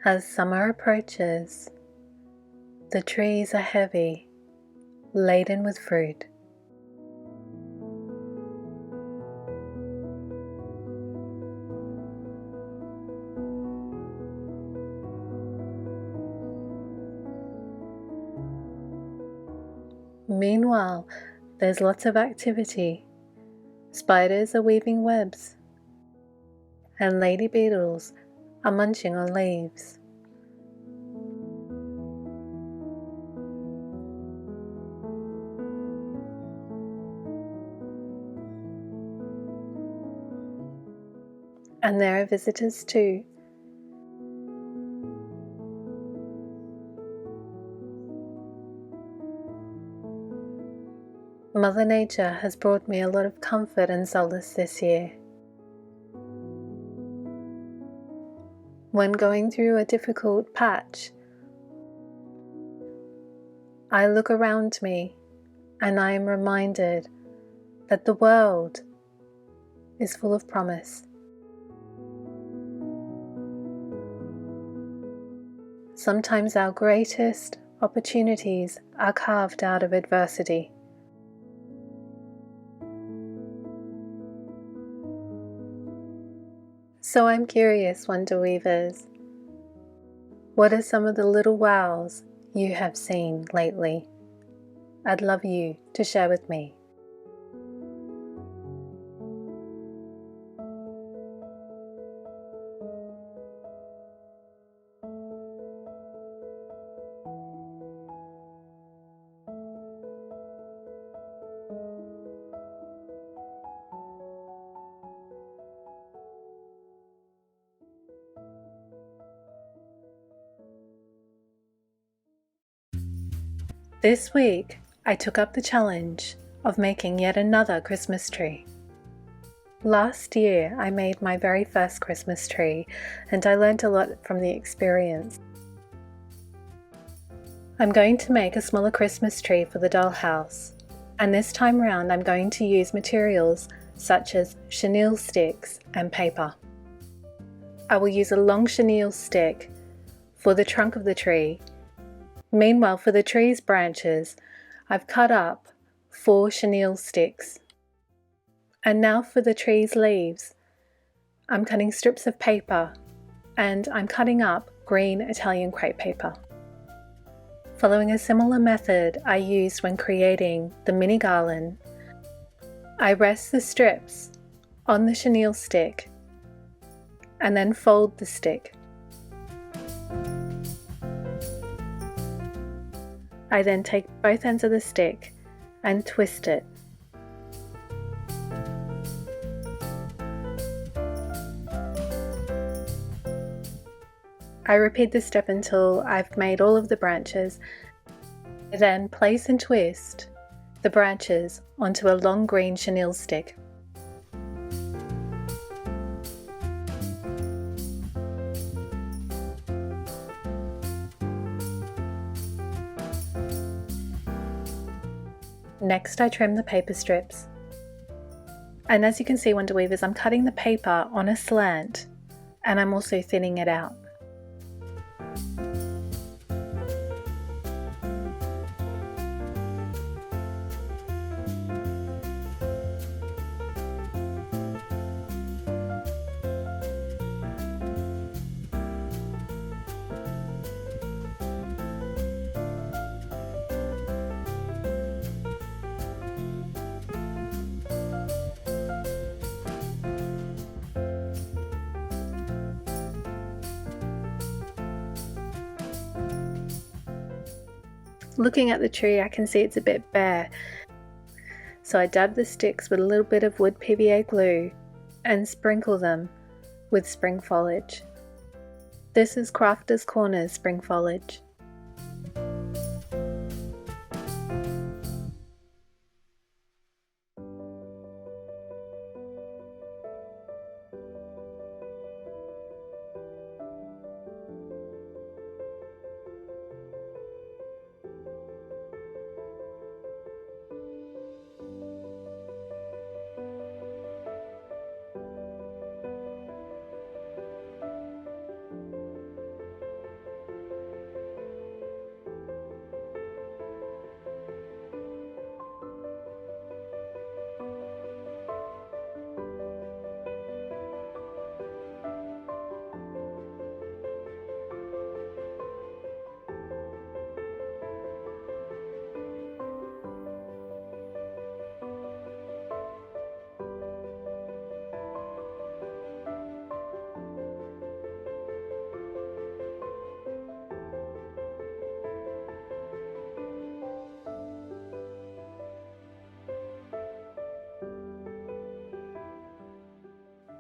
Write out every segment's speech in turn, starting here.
As summer approaches, the trees are heavy, laden with fruit. Meanwhile, there's lots of activity. Spiders are weaving webs, and lady beetles are munching on leaves. And there are visitors too. Mother Nature has brought me a lot of comfort and solace this year. When going through a difficult patch, I look around me and I am reminded that the world is full of promise. Sometimes our greatest opportunities are carved out of adversity. So I'm curious, Wonder Weavers, what are some of the little wows you have seen lately? I'd love you to share with me. This week, I took up the challenge of making yet another Christmas tree. Last year, I made my very first Christmas tree, and I learned a lot from the experience. I'm going to make a smaller Christmas tree for the dollhouse, and this time round I'm going to use materials such as chenille sticks and paper. I will use a long chenille stick for the trunk of the tree. Meanwhile, for the tree's branches, I've cut up 4 chenille sticks. And now for the tree's leaves, I'm cutting strips of paper and I'm cutting up green Italian crepe paper. Following a similar method I used when creating the mini garland, I rest the strips on the chenille stick and then fold the stick. I then take both ends of the stick and twist it. I repeat this step until I've made all of the branches. I then place and twist the branches onto a long green chenille stick. Next, I trim the paper strips. And as you can see, Wonder Weavers, I'm cutting the paper on a slant and I'm also thinning it out. Looking at the tree, I can see it's a bit bare, so I dab the sticks with a little bit of wood PVA glue and sprinkle them with spring foliage. This is Crafter's Corner's spring foliage.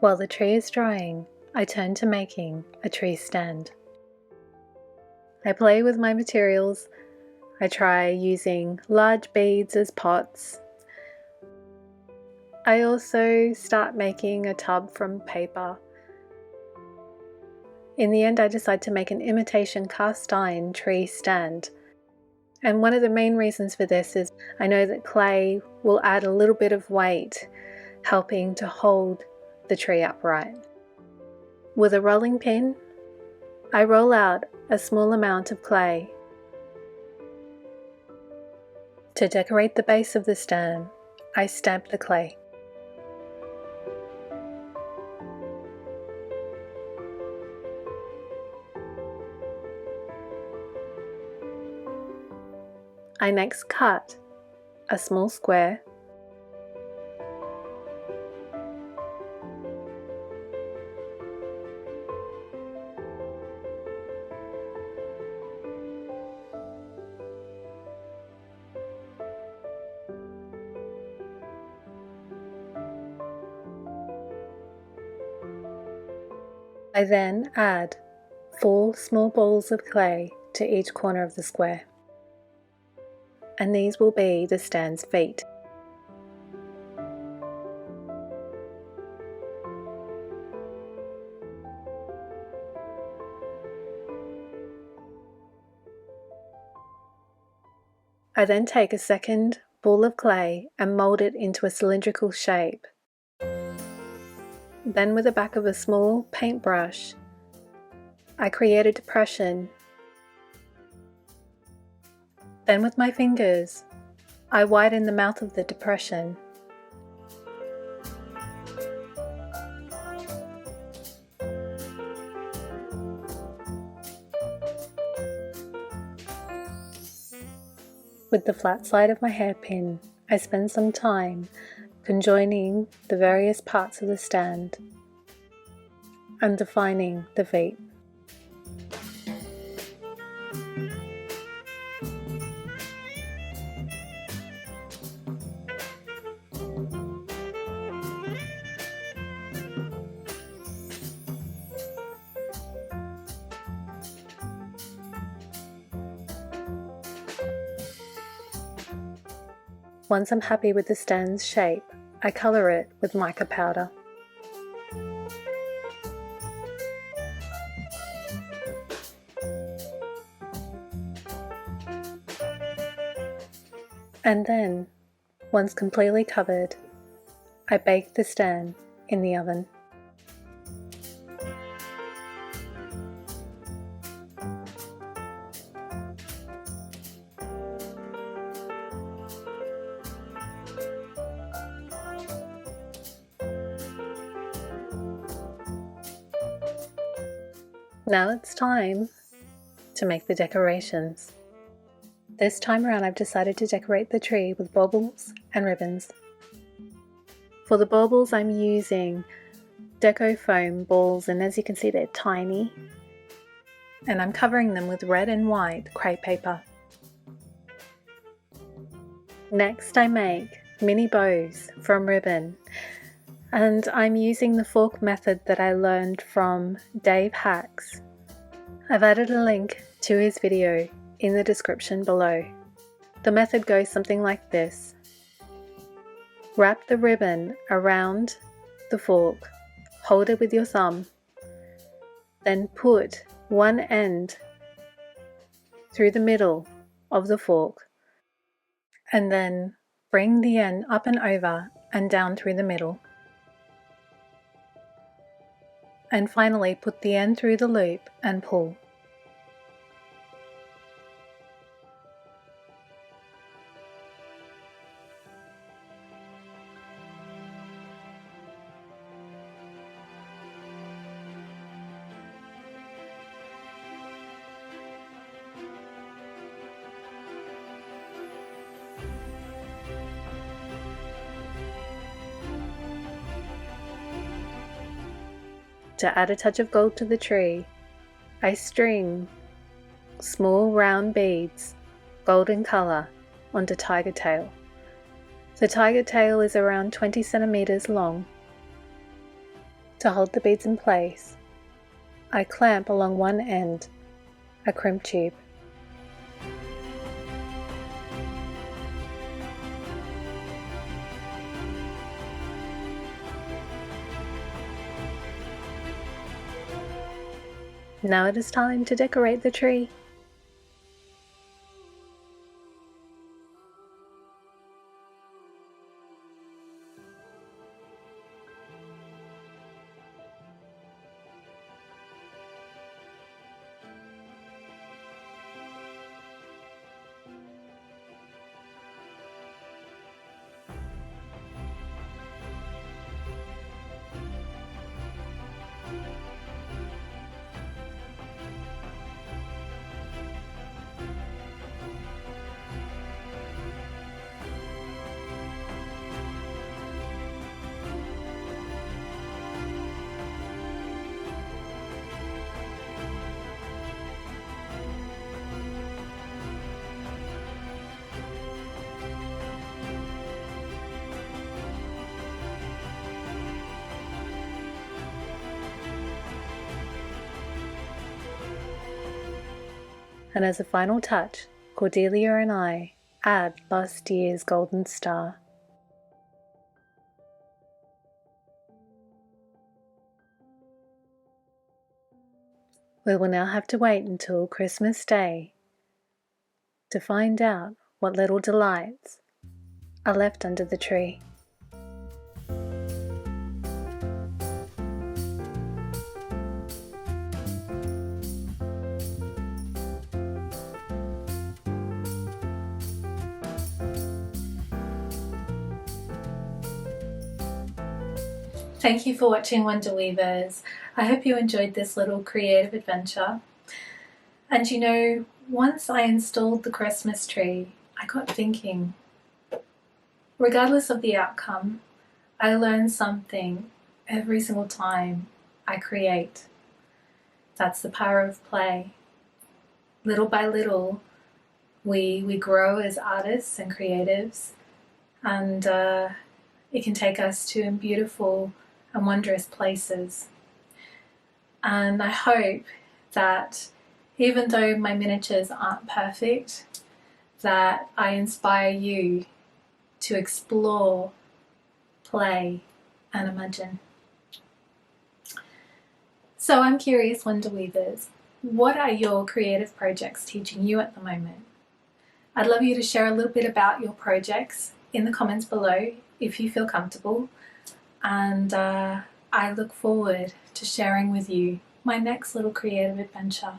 While the tree is drying, I turn to making a tree stand. I play with my materials. I try using large beads as pots. I also start making a tub from paper. In the end, I decide to make an imitation cast iron tree stand. And one of the main reasons for this is I know that clay will add a little bit of weight, helping to hold the tree upright. With a rolling pin, I roll out a small amount of clay. To decorate the base of the stand, I stamp the clay. I next cut a small square. I then add 4 small balls of clay to each corner of the square, and these will be the stand's feet. I then take a second ball of clay and mold it into a cylindrical shape. Then with the back of a small paintbrush, I create a depression. Then with my fingers, I widen the mouth of the depression. With the flat side of my hairpin, I spend some time conjoining the various parts of the stand and defining the feet. Once I'm happy with the stand's shape, I colour it with mica powder. And then, once completely covered, I bake the stand in the oven. Now it's time to make the decorations. This time around I've decided to decorate the tree with baubles and ribbons. For the baubles I'm using deco foam balls, and as you can see they're tiny, and I'm covering them with red and white crepe paper. Next I make mini bows from ribbon, and I'm using the fork method that I learned from Dave Hax. I've added a link to his video in the description below. The method goes something like this. Wrap the ribbon around the fork, hold it with your thumb, then put one end through the middle of the fork, and then bring the end up and over and down through the middle. And finally put the end through the loop and pull. To add a touch of gold to the tree, I string small round beads, golden colour, onto tiger tail. The tiger tail is around 20 centimeters long. To hold the beads in place, I clamp along one end a crimp tube. Now it is time to decorate the tree. And as a final touch, Cordelia and I add last year's golden star. We will now have to wait until Christmas Day to find out what little delights are left under the tree. Thank you for watching Wonder Weavers. I hope you enjoyed this little creative adventure. And you know, once I installed the Christmas tree, I got thinking, regardless of the outcome, I learn something every single time I create. That's the power of play. Little by little, we grow as artists and creatives, and it can take us to beautiful and wondrous places. And I hope that even though my miniatures aren't perfect, that I inspire you to explore, play, and imagine. So I'm curious, Wonder Weavers, what are your creative projects teaching you at the moment? I'd love you to share a little bit about your projects in the comments below if you feel comfortable. And I look forward to sharing with you my next little creative adventure.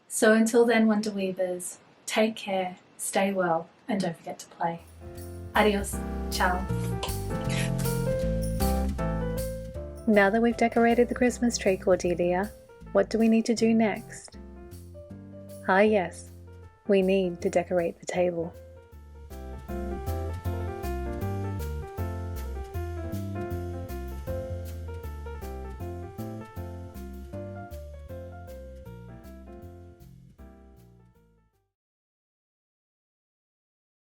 So until then, Wonder Weavers, take care, stay well, and don't forget to play. Adios, ciao. Now that we've decorated the Christmas tree, Cordelia, what do we need to do next? Ah yes, we need to decorate the table.